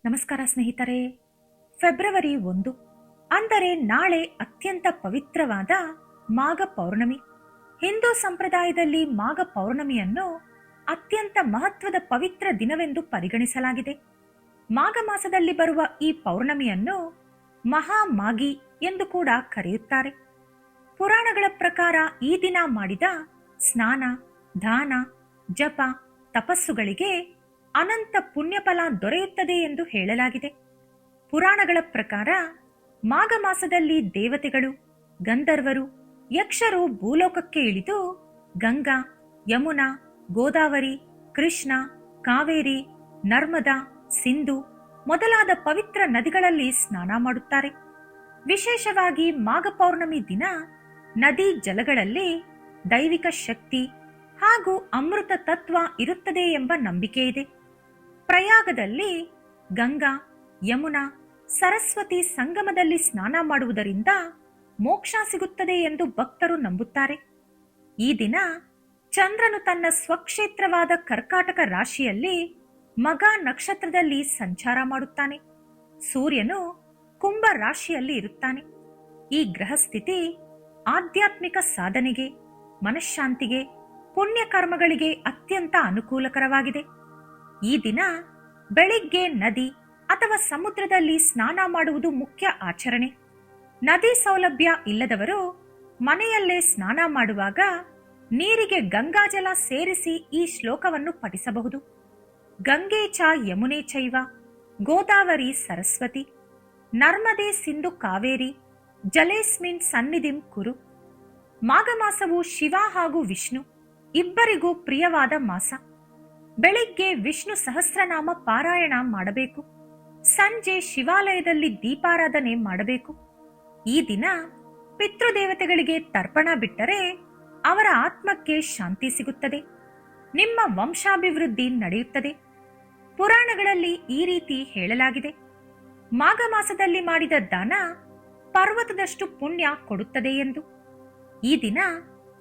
ನಮಸ್ಕಾರ ಸ್ನೇಹಿತರೆ. ಫೆಬ್ರವರಿ 1 ಅಂದರೆ ನಾಳೆ ಅತ್ಯಂತ ಪವಿತ್ರವಾದ ಮಾಘ ಪೌರ್ಣಮಿ. ಹಿಂದೂ ಸಂಪ್ರದಾಯದಲ್ಲಿ ಮಾಘ ಪೌರ್ಣಮಿಯನ್ನು ಅತ್ಯಂತ ಮಹತ್ವದ ಪವಿತ್ರ ದಿನವೆಂದು ಪರಿಗಣಿಸಲಾಗಿದೆ. ಮಾಘ ಮಾಸದಲ್ಲಿ ಬರುವ ಈ ಪೌರ್ಣಮಿಯನ್ನು ಮಹಾಮಾಘಿ ಎಂದು ಕೂಡ ಕರೆಯುತ್ತಾರೆ. ಪುರಾಣಗಳ ಪ್ರಕಾರ ಈ ದಿನ ಮಾಡಿದ ಸ್ನಾನ, ದಾನ, ಜಪ, ತಪಸ್ಸುಗಳಿಗೆ ಅನಂತ ಪುಣ್ಯಫಲ ದೊರೆಯುತ್ತದೆ ಎಂದು ಹೇಳಲಾಗಿದೆ. ಪುರಾಣಗಳ ಪ್ರಕಾರ ಮಾಘ ಮಾಸದಲ್ಲಿ ದೇವತೆಗಳು, ಗಂಧರ್ವರು, ಯಕ್ಷರು ಭೂಲೋಕಕ್ಕೆ ಇಳಿದು ಗಂಗಾ, ಯಮುನಾ, ಗೋದಾವರಿ, ಕೃಷ್ಣ, ಕಾವೇರಿ, ನರ್ಮದಾ, ಸಿಂಧು ಮೊದಲಾದ ಪವಿತ್ರ ನದಿಗಳಲ್ಲಿ ಸ್ನಾನ ಮಾಡುತ್ತಾರೆ. ವಿಶೇಷವಾಗಿ ಮಾಘ ಪೌರ್ಣಮಿ ದಿನ ನದಿ ಜಲಗಳಲ್ಲಿ ದೈವಿಕ ಶಕ್ತಿ ಹಾಗೂ ಅಮೃತ ತತ್ವ ಇರುತ್ತದೆ ಎಂಬ ನಂಬಿಕೆ ಇದೆ. ಪ್ರಯಾಗದಲ್ಲಿ ಗಂಗಾ, ಯಮುನಾ, ಸರಸ್ವತಿ ಸಂಗಮದಲ್ಲಿ ಸ್ನಾನ ಮಾಡುವುದರಿಂದ ಮೋಕ್ಷ ಸಿಗುತ್ತದೆ ಎಂದು ಭಕ್ತರು ನಂಬುತ್ತಾರೆ. ಈ ದಿನ ಚಂದ್ರನು ತನ್ನ ಸ್ವಕ್ಷೇತ್ರವಾದ ಕರ್ಕಾಟಕ ರಾಶಿಯಲ್ಲಿ ಮಗ ನಕ್ಷತ್ರದಲ್ಲಿ ಸಂಚಾರ ಮಾಡುತ್ತಾನೆ. ಸೂರ್ಯನು ಕುಂಭ ರಾಶಿಯಲ್ಲಿ ಇರುತ್ತಾನೆ. ಈ ಗ್ರಹಸ್ಥಿತಿ ಆಧ್ಯಾತ್ಮಿಕ ಸಾಧನೆಗೆ, ಮನಃಶಾಂತಿಗೆ, ಪುಣ್ಯ ಕರ್ಮಗಳಿಗೆ ಅತ್ಯಂತ ಅನುಕೂಲಕರವಾಗಿದೆ. ಈ ದಿನ ಬೆಳಿಗ್ಗೆ ನದಿ ಅಥವಾ ಸಮುದ್ರದಲ್ಲಿ ಸ್ನಾನ ಮಾಡುವುದು ಮುಖ್ಯ ಆಚರಣೆ. ನದಿ ಸೌಲಭ್ಯ ಇಲ್ಲದವರು ಮನೆಯಲ್ಲೇ ಸ್ನಾನ ಮಾಡುವಾಗ ನೀರಿಗೆ ಗಂಗಾಜಲ ಸೇರಿಸಿ ಈ ಶ್ಲೋಕವನ್ನು ಪಠಿಸಬಹುದು. ಗಂಗೆ ಚ ಯಮುನೆ ಚೈವ ಗೋದಾವರಿ ಸರಸ್ವತಿ ನರ್ಮದೆ ಸಿಂಧು ಕಾವೇರಿ ಜಲೇಸ್ಮಿನ್ ಸನ್ನಿಧಿಂ ಕುರು. ಮಾಘ ಮಾಸವು ಶಿವ ಹಾಗೂ ವಿಷ್ಣು ಇಬ್ಬರಿಗೂ ಪ್ರಿಯವಾದ ಮಾಸ. ಬೆಳಿಗ್ಗೆ ವಿಷ್ಣು ಸಹಸ್ರನಾಮ ಪಾರಾಯಣ ಮಾಡಬೇಕು. ಸಂಜೆ ಶಿವಾಲಯದಲ್ಲಿ ದೀಪಾರಾಧನೆ ಮಾಡಬೇಕು. ಈ ದಿನ ಪಿತೃದೇವತೆಗಳಿಗೆ ತರ್ಪಣ ಬಿಟ್ಟರೆ ಅವರ ಆತ್ಮಕ್ಕೆ ಶಾಂತಿ ಸಿಗುತ್ತದೆ. ನಿಮ್ಮ ವಂಶಾಭಿವೃದ್ಧಿ ನಡೆಯುತ್ತದೆ. ಪುರಾಣಗಳಲ್ಲಿ ಈ ರೀತಿ ಹೇಳಲಾಗಿದೆ. ಮಾಘ ಮಾಸದಲ್ಲಿ ಮಾಡಿದ ದಾನ ಪರ್ವತದಷ್ಟು ಪುಣ್ಯ ಕೊಡುತ್ತದೆ ಎಂದು. ಈ ದಿನ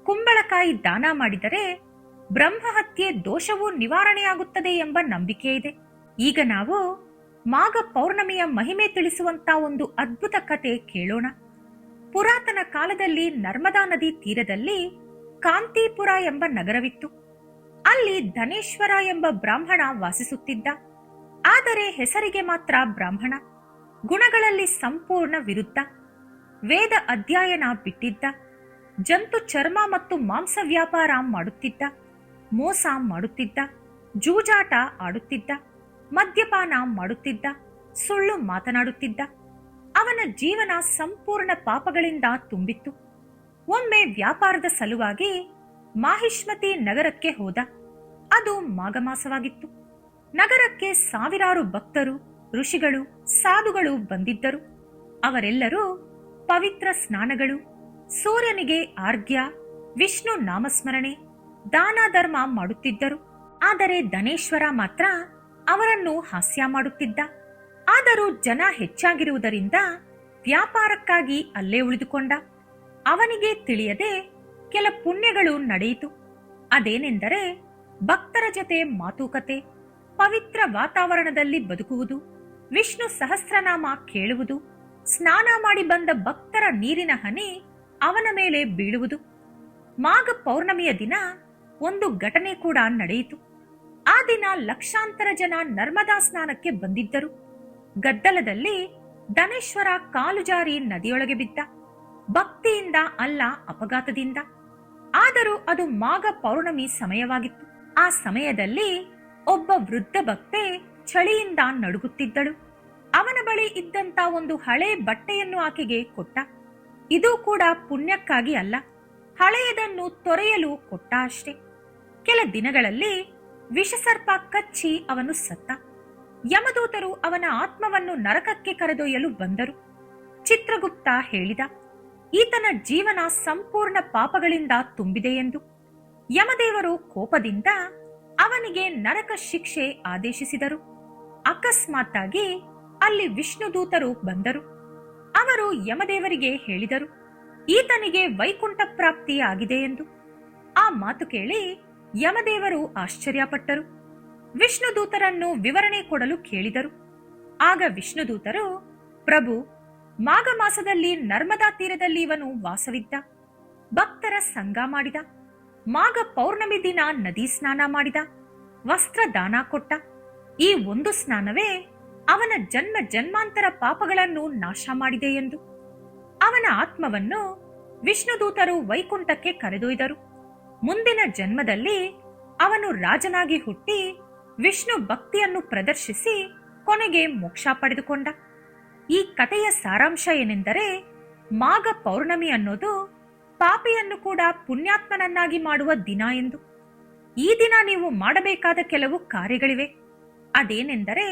ಕುಂಬಳಕಾಯಿ ದಾನ ಮಾಡಿದರೆ ಬ್ರಹ್ಮಹತ್ಯೆ ದೋಷವೂ ನಿವಾರಣೆಯಾಗುತ್ತದೆ ಎಂಬ ನಂಬಿಕೆ ಇದೆ. ಈಗ ನಾವು ಮಾಘ ಪೌರ್ಣಮಿಯ ಮಹಿಮೆ ತಿಳಿಸುವಂತ ಒಂದು ಅದ್ಭುತ ಕತೆ ಕೇಳೋಣ. ಪುರಾತನ ಕಾಲದಲ್ಲಿ ನರ್ಮದಾ ನದಿ ತೀರದಲ್ಲಿ ಕಾಂತಿಪುರ ಎಂಬ ನಗರವಿತ್ತು. ಅಲ್ಲಿ ಧನೇಶ್ವರ ಎಂಬ ಬ್ರಾಹ್ಮಣ ವಾಸಿಸುತ್ತಿದ್ದ. ಆದರೆ ಹೆಸರಿಗೆ ಮಾತ್ರ ಬ್ರಾಹ್ಮಣ, ಗುಣಗಳಲ್ಲಿ ಸಂಪೂರ್ಣ ವಿರುದ್ಧ. ವೇದ ಅಧ್ಯಯನ ಬಿಟ್ಟಿದ್ದ. ಜಂತು ಚರ್ಮ ಮತ್ತು ಮಾಂಸ ವ್ಯಾಪಾರ ಮಾಡುತ್ತಿದ್ದ. ಮೋಸ ಮಾಡುತ್ತಿದ್ದ. ಜೂಜಾಟ ಆಡುತ್ತಿದ್ದ. ಮದ್ಯಪಾನ ಮಾಡುತ್ತಿದ್ದ. ಸುಳ್ಳು ಮಾತನಾಡುತ್ತಿದ್ದ. ಅವನ ಜೀವನ ಸಂಪೂರ್ಣ ಪಾಪಗಳಿಂದ ತುಂಬಿತ್ತು. ಒಮ್ಮೆ ವ್ಯಾಪಾರದ ಸಲುವಾಗಿ ಮಾಹಿಷ್ಮತಿ ನಗರಕ್ಕೆ ಹೋದ. ಅದು ಮಾಘ ಮಾಸವಾಗಿತ್ತು. ನಗರಕ್ಕೆ ಸಾವಿರಾರು ಭಕ್ತರು, ಋಷಿಗಳು, ಸಾಧುಗಳು ಬಂದಿದ್ದರು. ಅವರೆಲ್ಲರೂ ಪವಿತ್ರ ಸ್ನಾನಗಳು, ಸೂರ್ಯನಿಗೆ ಆರ್ಘ್ಯ, ವಿಷ್ಣು ನಾಮಸ್ಮರಣೆ, ದಾನ ಧರ್ಮ ಮಾಡುತ್ತಿದ್ದರು. ಆದರೆ ಧನೇಶ್ವರ ಮಾತ್ರ ಅವರನ್ನು ಹಾಸ್ಯ ಮಾಡುತ್ತಿದ್ದ. ಆದರೂ ಜನ ಹೆಚ್ಚಾಗಿರುವುದರಿಂದ ವ್ಯಾಪಾರಕ್ಕಾಗಿ ಅಲ್ಲೇ ಉಳಿದುಕೊಂಡ. ಅವನಿಗೆ ತಿಳಿಯದೆ ಕೆಲ ಪುಣ್ಯಗಳು ನಡೆಯಿತು. ಅದೇನೆಂದರೆ ಭಕ್ತರ ಜೊತೆ ಮಾತುಕತೆ, ಪವಿತ್ರ ವಾತಾವರಣದಲ್ಲಿ ಬದುಕುವುದು, ವಿಷ್ಣು ಸಹಸ್ರನಾಮ ಕೇಳುವುದು, ಸ್ನಾನ ಮಾಡಿ ಬಂದ ಭಕ್ತರ ನೀರಿನ ಹನಿ ಅವನ ಮೇಲೆ ಬೀಳುವುದು. ಮಾಘ ಪೌರ್ಣಮಿಯ ದಿನ ಒಂದು ಘಟನೆ ಕೂಡ ನಡೆಯಿತು. ಆ ದಿನ ಲಕ್ಷಾಂತರ ಜನ ನರ್ಮದಾ ಸ್ನಾನಕ್ಕೆ ಬಂದಿದ್ದರು. ಗದ್ದಲದಲ್ಲಿ ಧನೇಶ್ವರ ಕಾಲು ಜಾರಿ ನದಿಯೊಳಗೆ ಬಿದ್ದ. ಭಕ್ತಿಯಿಂದ ಅಲ್ಲ, ಅಪಘಾತದಿಂದ. ಆದರೂ ಅದು ಮಾಘ ಪೌರ್ಣಮಿ ಸಮಯವಾಗಿತ್ತು. ಆ ಸಮಯದಲ್ಲಿ ಒಬ್ಬ ವೃದ್ಧ ಭಕ್ತೆ ಚಳಿಯಿಂದ ನಡುಗುತ್ತಿದ್ದಳು. ಅವನ ಬಳಿ ಇದ್ದಂತ ಒಂದು ಹಳೆ ಬಟ್ಟೆಯನ್ನು ಆಕೆಗೆ ಕೊಟ್ಟ. ಇದು ಕೂಡ ಪುಣ್ಯಕ್ಕಾಗಿ ಅಲ್ಲ, ಹಳೆಯದನ್ನು ತೊರೆಯಲು ಕೊಟ್ಟ ಅಷ್ಟೇ. ಕೆಲ ದಿನಗಳಲ್ಲಿ ವಿಷಸರ್ಪ ಕಚ್ಚಿ ಅವನು ಸತ್ತ. ಯಮದೂತರು ಅವನ ಆತ್ಮವನ್ನು ನರಕಕ್ಕೆ ಕರೆದೊಯ್ಯಲು ಬಂದರು. ಚಿತ್ರಗುಪ್ತ ಹೇಳಿದ, ಈತನ ಜೀವನ ಸಂಪೂರ್ಣ ಪಾಪಗಳಿಂದ ತುಂಬಿದೆ ಎಂದು. ಯಮದೇವರು ಕೋಪದಿಂದ ಅವನಿಗೆ ನರಕ ಶಿಕ್ಷೆ ಆದೇಶಿಸಿದರು. ಅಕಸ್ಮಾತ್ತಾಗಿ ಅಲ್ಲಿ ವಿಷ್ಣುದೂತರು ಬಂದರು. ಅವರು ಯಮದೇವರಿಗೆ ಹೇಳಿದರು, ಈತನಿಗೆ ವೈಕುಂಠ ಪ್ರಾಪ್ತಿ ಆಗಿದೆ ಎಂದು. ಆ ಮಾತು ಕೇಳಿ ಯಮದೇವರು ಆಶ್ಚರ್ಯಪಟ್ಟರು. ವಿಷ್ಣುದೂತರನ್ನು ವಿವರಣೆ ಕೊಡಲು ಕೇಳಿದರು. ಆಗ ವಿಷ್ಣುದೂತರು, ಪ್ರಭು, ಮಾಘ ಮಾಸದಲ್ಲಿ ನರ್ಮದಾ ತೀರದಲ್ಲಿ ಇವನು ವಾಸವಿದ್ದ, ಭಕ್ತರ ಸಂಗ ಮಾಡಿದ, ಮಾಘ ಪೌರ್ಣಮಿ ದಿನ ನದಿ ಸ್ನಾನ ಮಾಡಿದ, ವಸ್ತ್ರ ದಾನ ಕೊಟ್ಟ. ಈ ಒಂದು ಸ್ನಾನವೇ ಅವನ ಜನ್ಮ ಜನ್ಮಾಂತರ ಪಾಪಗಳನ್ನು ನಾಶ ಮಾಡಿದೆ ಎಂದು. ಅವನ ಆತ್ಮವನ್ನು ವಿಷ್ಣುದೂತರು ವೈಕುಂಠಕ್ಕೆ ಕರೆದೊಯ್ದರು. ಮುಂದಿನ ಜನ್ಮದಲ್ಲಿ ಅವನು ರಾಜನಾಗಿ ಹುಟ್ಟಿ ವಿಷ್ಣು ಭಕ್ತಿಯನ್ನು ಪ್ರದರ್ಶಿಸಿ ಕೊನೆಗೆ ಮೋಕ್ಷ ಪಡೆದುಕೊಂಡ. ಈ ಕಥೆಯ ಸಾರಾಂಶ ಏನೆಂದರೆ, ಮಾಘ ಪೌರ್ಣಮಿ ಅನ್ನೋದು ಪಾಪಿಯನ್ನು ಕೂಡ ಪುಣ್ಯಾತ್ಮನನ್ನಾಗಿ ಮಾಡುವ ದಿನ ಎಂದು. ಈ ದಿನ ನೀವು ಮಾಡಬೇಕಾದ ಕೆಲವು ಕಾರ್ಯಗಳಿವೆ. ಅದೇನೆಂದರೆ,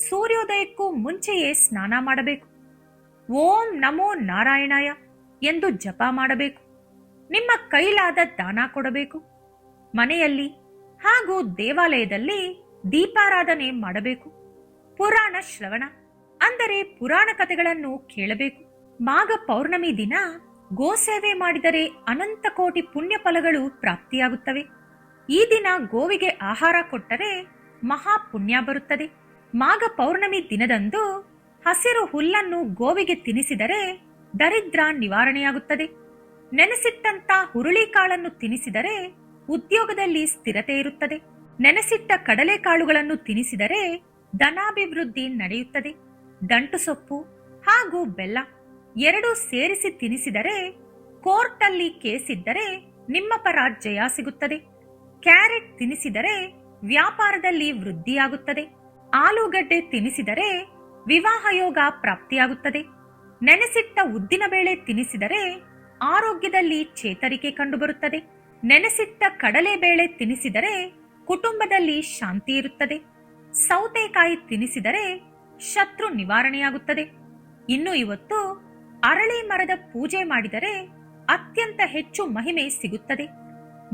ಸೂರ್ಯೋದಯಕ್ಕೂ ಮುಂಚೆಯೇ ಸ್ನಾನ ಮಾಡಬೇಕು, ಓಂ ನಮೋ ನಾರಾಯಣಾಯ ಎಂದು ಜಪ ಮಾಡಬೇಕು, ನಿಮ್ಮ ಕೈಲಾದ ದಾನ ಕೊಡಬೇಕು, ಮನೆಯಲ್ಲಿ ಹಾಗೂ ದೇವಾಲಯದಲ್ಲಿ ದೀಪಾರಾಧನೆ ಮಾಡಬೇಕು, ಪುರಾಣ ಶ್ರವಣ ಅಂದರೆ ಪುರಾಣ ಕಥೆಗಳನ್ನು ಕೇಳಬೇಕು. ಮಾಘ ಪೌರ್ಣಮಿ ದಿನ ಗೋಸೇವೆ ಮಾಡಿದರೆ ಅನಂತ ಕೋಟಿ ಪುಣ್ಯ ಫಲಗಳು ಪ್ರಾಪ್ತಿಯಾಗುತ್ತವೆ. ಈ ದಿನ ಗೋವಿಗೆ ಆಹಾರ ಕೊಟ್ಟರೆ ಮಹಾ ಪುಣ್ಯ ಬರುತ್ತದೆ. ಮಾಘ ಪೌರ್ಣಮಿ ದಿನದಂದು ಹಸಿರು ಹುಲ್ಲನ್ನು ಗೋವಿಗೆ ತಿನ್ನಿಸಿದರೆ ದರಿದ್ರ ನಿವಾರಣೆಯಾಗುತ್ತದೆ. ನೆನೆಸಿಟ್ಟಂತ ಹುರುಳಿಕಾಳನ್ನು ತಿನ್ನಿಸಿದರೆ ಉದ್ಯೋಗದಲ್ಲಿ ಸ್ಥಿರತೆ ಇರುತ್ತದೆ. ನೆನೆಸಿಟ್ಟ ಕಡಲೆಕಾಳುಗಳನ್ನು ತಿನ್ನಿಸಿದರೆ ಧನಾಭಿವೃದ್ಧಿ ನಡೆಯುತ್ತದೆ. ದಂಟು ಸೊಪ್ಪು ಹಾಗೂ ಬೆಲ್ಲ ಎರಡೂ ಸೇರಿಸಿ ತಿನ್ನಿಸಿದರೆ, ಕೋರ್ಟಲ್ಲಿ ಕೇಸಿದ್ದರೆ ನಿಮ್ಮ ಪರ ಜಯ ಸಿಗುತ್ತದೆ. ಕ್ಯಾರೆಟ್ ತಿನ್ನಿಸಿದರೆ ವ್ಯಾಪಾರದಲ್ಲಿ ವೃದ್ಧಿಯಾಗುತ್ತದೆ. ಆಲೂಗಡ್ಡೆ ತಿನ್ನಿಸಿದರೆ ವಿವಾಹ ಯೋಗ ಪ್ರಾಪ್ತಿಯಾಗುತ್ತದೆ. ನೆನೆಸಿಟ್ಟ ಉದ್ದಿನಬೇಳೆ ತಿನ್ನಿಸಿದರೆ ಆರೋಗ್ಯದಲ್ಲಿ ಚೇತರಿಕೆ ಕಂಡುಬರುತ್ತದೆ. ನೆನೆಸಿಟ್ಟ ಕಡಲೆಬೇಳೆ ತಿನ್ನಿಸಿದರೆ ಕುಟುಂಬದಲ್ಲಿ ಶಾಂತಿ ಇರುತ್ತದೆ. ಸೌತೆಕಾಯಿ ತಿನ್ನಿಸಿದರೆ ಶತ್ರು ನಿವಾರಣೆಯಾಗುತ್ತದೆ. ಇನ್ನು ಇವತ್ತು ಅರಳಿ ಮರದ ಪೂಜೆ ಮಾಡಿದರೆ ಅತ್ಯಂತ ಹೆಚ್ಚು ಮಹಿಮೆ ಸಿಗುತ್ತದೆ.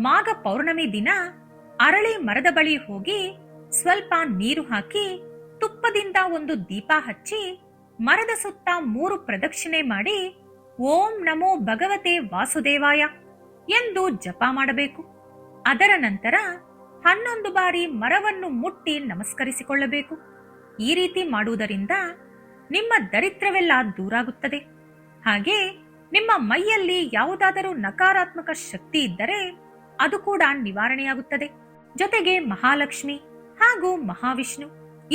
ಮಾಘ ಪೌರ್ಣಮಿ ದಿನ ಅರಳಿ ಮರದ ಬಳಿ ಹೋಗಿ ಸ್ವಲ್ಪ ನೀರು ಹಾಕಿ ತುಪ್ಪದಿಂದ ಒಂದು ದೀಪ ಹಚ್ಚಿ ಮರದ ಸುತ್ತ 3 ಪ್ರದಕ್ಷಿಣೆ ಮಾಡಿ ಓಂ ನಮೋ ಭಗವತೆ ವಾಸುದೇವಾಯ ಎಂದು ಜಪ ಮಾಡಬೇಕು. ಅದರ ನಂತರ 11 ಬಾರಿ ಮರವನ್ನು ಮುಟ್ಟಿ ನಮಸ್ಕರಿಸಿಕೊಳ್ಳಬೇಕು. ಈ ರೀತಿ ಮಾಡುವುದರಿಂದ ನಿಮ್ಮ ದರಿದ್ರವೆಲ್ಲ ದೂರಾಗುತ್ತದೆ. ಹಾಗೆ ನಿಮ್ಮ ಮೈಯಲ್ಲಿ ಯಾವುದಾದರೂ ನಕಾರಾತ್ಮಕ ಶಕ್ತಿ ಇದ್ದರೆ ಅದು ಕೂಡ ನಿವಾರಣೆಯಾಗುತ್ತದೆ. ಜೊತೆಗೆ ಮಹಾಲಕ್ಷ್ಮಿ ಹಾಗೂ ಮಹಾವಿಷ್ಣು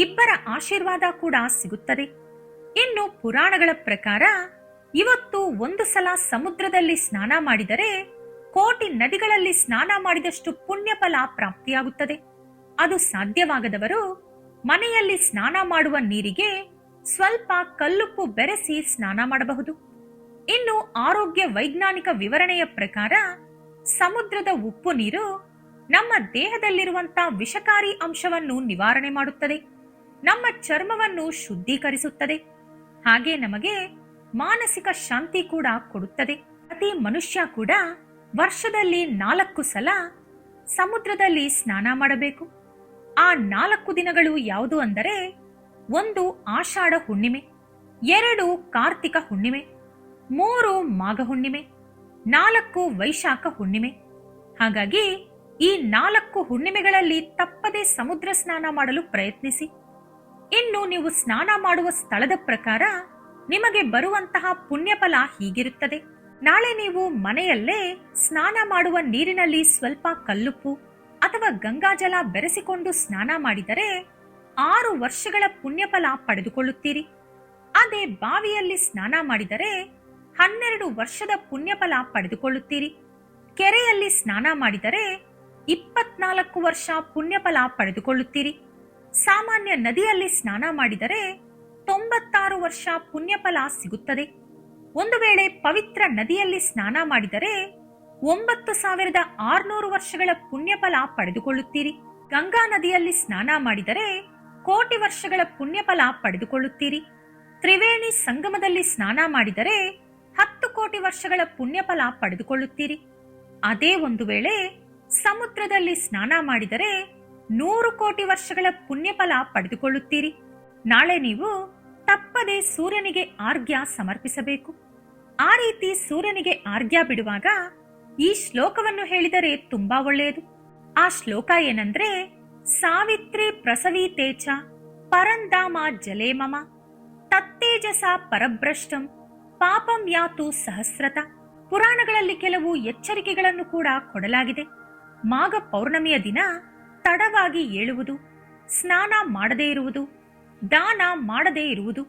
ಇಬ್ಬರ ಆಶೀರ್ವಾದ ಕೂಡ ಸಿಗುತ್ತದೆ. ಇನ್ನು ಪುರಾಣಗಳ ಪ್ರಕಾರ ಇವತ್ತು ಒಂದು ಸಲ ಸಮುದ್ರದಲ್ಲಿ ಸ್ನಾನ ಮಾಡಿದರೆ ಕೋಟಿ ನದಿಗಳಲ್ಲಿ ಸ್ನಾನ ಮಾಡಿದಷ್ಟು ಪುಣ್ಯ ಫಲ ಪ್ರಾಪ್ತಿಯಾಗುತ್ತದೆ. ಅದು ಸಾಧ್ಯವಾಗದವರು ಮನೆಯಲ್ಲಿ ಸ್ನಾನ ಮಾಡುವ ನೀರಿಗೆ ಸ್ವಲ್ಪ ಕಲ್ಲುಪ್ಪು ಬೆರೆಸಿ ಸ್ನಾನ ಮಾಡಬಹುದು. ಇನ್ನು ಆರೋಗ್ಯ ವೈಜ್ಞಾನಿಕ ವಿವರಣೆಯ ಪ್ರಕಾರ ಸಮುದ್ರದ ಉಪ್ಪು ನೀರು ನಮ್ಮ ದೇಹದಲ್ಲಿರುವಂತಹ ವಿಷಕಾರಿ ಅಂಶವನ್ನು ನಿವಾರಣೆ ಮಾಡುತ್ತದೆ, ನಮ್ಮ ಚರ್ಮವನ್ನು ಶುದ್ಧೀಕರಿಸುತ್ತದೆ, ಹಾಗೆ ನಮಗೆ ಮಾನಸಿಕ ಶಾಂತಿ ಕೂಡ ಕೊಡುತ್ತದೆ. ಪ್ರತಿ ಮನುಷ್ಯ ಕೂಡ ವರ್ಷದಲ್ಲಿ 4 ಸಲ ಸಮುದ್ರದಲ್ಲಿ ಸ್ನಾನ ಮಾಡಬೇಕು. ಆ 4 ದಿನಗಳು ಯಾವುದು ಅಂದರೆ, 1 ಆಷಾಢ ಹುಣ್ಣಿಮೆ, 2 ಕಾರ್ತಿಕ ಹುಣ್ಣಿಮೆ, 3 ಮಾಘ ಹುಣ್ಣಿಮೆ, 4 ವೈಶಾಖ ಹುಣ್ಣಿಮೆ. ಹಾಗಾಗಿ ಈ 4 ಹುಣ್ಣಿಮೆಗಳಲ್ಲಿ ತಪ್ಪದೆ ಸಮುದ್ರ ಸ್ನಾನ ಮಾಡಲು ಪ್ರಯತ್ನಿಸಿ. ಇನ್ನು ನೀವು ಸ್ನಾನ ಮಾಡುವ ಸ್ಥಳದ ಪ್ರಕಾರ ನಿಮಗೆ ಬರುವಂತಹ ಪುಣ್ಯಫಲ ಹೀಗಿರುತ್ತದೆ. ನಾಳೆ ನೀವು ಮನೆಯಲ್ಲೇ ಸ್ನಾನ ಮಾಡುವ ನೀರಿನಲ್ಲಿ ಸ್ವಲ್ಪ ಕಲ್ಲುಪ್ಪು ಅಥವಾ ಗಂಗಾಜಲ ಬೆರೆಸಿಕೊಂಡು ಸ್ನಾನ ಮಾಡಿದರೆ 6 ವರ್ಷಗಳ ಪುಣ್ಯಫಲ ಪಡೆದುಕೊಳ್ಳುತ್ತೀರಿ. ಅದೇ ಬಾವಿಯಲ್ಲಿ ಸ್ನಾನ ಮಾಡಿದರೆ 12 ವರ್ಷದ ಪುಣ್ಯಫಲ ಪಡೆದುಕೊಳ್ಳುತ್ತೀರಿ. ಕೆರೆಯಲ್ಲಿ ಸ್ನಾನ ಮಾಡಿದರೆ 24 ವರ್ಷ ಪುಣ್ಯಫಲ ಪಡೆದುಕೊಳ್ಳುತ್ತೀರಿ. ಸಾಮಾನ್ಯ ನದಿಯಲ್ಲಿ ಸ್ನಾನ ಮಾಡಿದರೆ 96 ವರ್ಷ ಪುಣ್ಯಫಲ ಸಿಗುತ್ತದೆ. ಒಂದು ವೇಳೆ ಪವಿತ್ರ ನದಿಯಲ್ಲಿ ಸ್ನಾನ ಮಾಡಿದರೆ 9600 ವರ್ಷಗಳ ಪುಣ್ಯಫಲ ಪಡೆದುಕೊಳ್ಳುತ್ತೀರಿ. ಗಂಗಾ ನದಿಯಲ್ಲಿ ಸ್ನಾನ ಮಾಡಿದರೆ ಕೋಟಿ ವರ್ಷಗಳ ಪುಣ್ಯಫಲ ಪಡೆದುಕೊಳ್ಳುತ್ತೀರಿ. ತ್ರಿವೇಣಿ ಸಂಗಮದಲ್ಲಿ ಸ್ನಾನ ಮಾಡಿದರೆ 10 ಕೋಟಿ ವರ್ಷಗಳ ಪುಣ್ಯಫಲ ಪಡೆದುಕೊಳ್ಳುತ್ತೀರಿ. ಅದೇ ಒಂದು ವೇಳೆ ಸಮುದ್ರದಲ್ಲಿ ಸ್ನಾನ ಮಾಡಿದರೆ 100 ಕೋಟಿ ವರ್ಷಗಳ ಪುಣ್ಯಫಲ ಪಡೆದುಕೊಳ್ಳುತ್ತೀರಿ. ನಾಳೆ ನೀವು ತಪ್ಪದೆ ಸೂರ್ಯನಿಗೆ ಆರ್ಘ್ಯ ಸಮರ್ಪಿಸಬೇಕು. ಆ ರೀತಿ ಸೂರ್ಯನಿಗೆ ಆರ್ಘ್ಯ ಬಿಡುವಾಗ ಈ ಶ್ಲೋಕವನ್ನು ಹೇಳಿದರೆ ತುಂಬಾ ಒಳ್ಳೆಯದು. ಆ ಶ್ಲೋಕ ಏನಂದ್ರೆ, ಸಾವಿತ್ರಿ ಪ್ರಸವೀತೇಚ ಪರಂಧಾಮ ಜಲೇ ಮಮ ತತ್ತೇಜಸ ಪರಭ್ರಷ್ಟಂ ಪಾಪಂ ಯಾತು ಸಹಸ್ರತ. ಪುರಾಣಗಳಲ್ಲಿ ಕೆಲವು ಎಚ್ಚರಿಕೆಗಳನ್ನು ಕೂಡ ಕೊಡಲಾಗಿದೆ. ಮಾಘ ಪೌರ್ಣಮಿಯ ದಿನ ತಡವಾಗಿ ಏಳುವುದು, ಸ್ನಾನ ಮಾಡದೇ ಇರುವುದು, ದಾನ ಮಾಡದೇ ಇರುವುದು,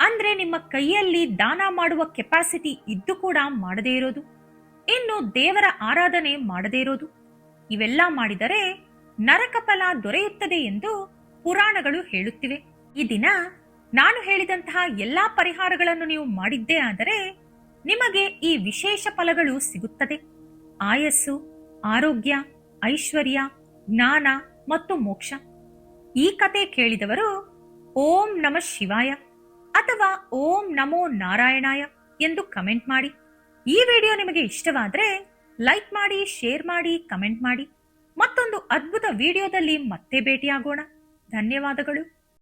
ಅಂದ್ರೆ ನಿಮ್ಮ ಕೈಯಲ್ಲಿ ದಾನ ಮಾಡುವ ಕೆಪಾಸಿಟಿ ಇದ್ದು ಕೂಡ ಮಾಡದೇ ಇರೋದು, ಇನ್ನು ದೇವರ ಆರಾಧನೆ ಮಾಡದೇ ಇರೋದು, ಇವೆಲ್ಲ ಮಾಡಿದರೆ ನರಕ ಫಲ ದೊರೆಯುತ್ತದೆ ಎಂದು ಪುರಾಣಗಳು ಹೇಳುತ್ತಿವೆ. ಈ ದಿನ ನಾನು ಹೇಳಿದಂತಹ ಎಲ್ಲಾ ಪರಿಹಾರಗಳನ್ನು ನೀವು ಮಾಡಿದ್ದೇ ಆದರೆ ನಿಮಗೆ ಈ ವಿಶೇಷ ಫಲಗಳು ಸಿಗುತ್ತದೆ. ಆಯಸ್ಸು, ಆರೋಗ್ಯ, ಐಶ್ವರ್ಯ, ಜ್ಞಾನ ಮತ್ತು ಮೋಕ್ಷ. ಈ ಕತೆ ಕೇಳಿದವರು ಓಂ ನಮಃ ಶಿವಾಯ ಅಥವಾ ಓಂ ನಮೋ ನಾರಾಯಣಾಯ ಎಂದು ಕಮೆಂಟ್ ಮಾಡಿ. ಈ ವಿಡಿಯೋ ನಿಮಗೆ ಇಷ್ಟವಾದರೆ ಲೈಕ್ ಮಾಡಿ, ಶೇರ್ ಮಾಡಿ, ಕಮೆಂಟ್ ಮಾಡಿ. ಮತ್ತೊಂದು ಅದ್ಭುತ ವಿಡಿಯೋದಲ್ಲಿ ಮತ್ತೆ ಭೇಟಿಯಾಗೋಣ. ಧನ್ಯವಾದಗಳು.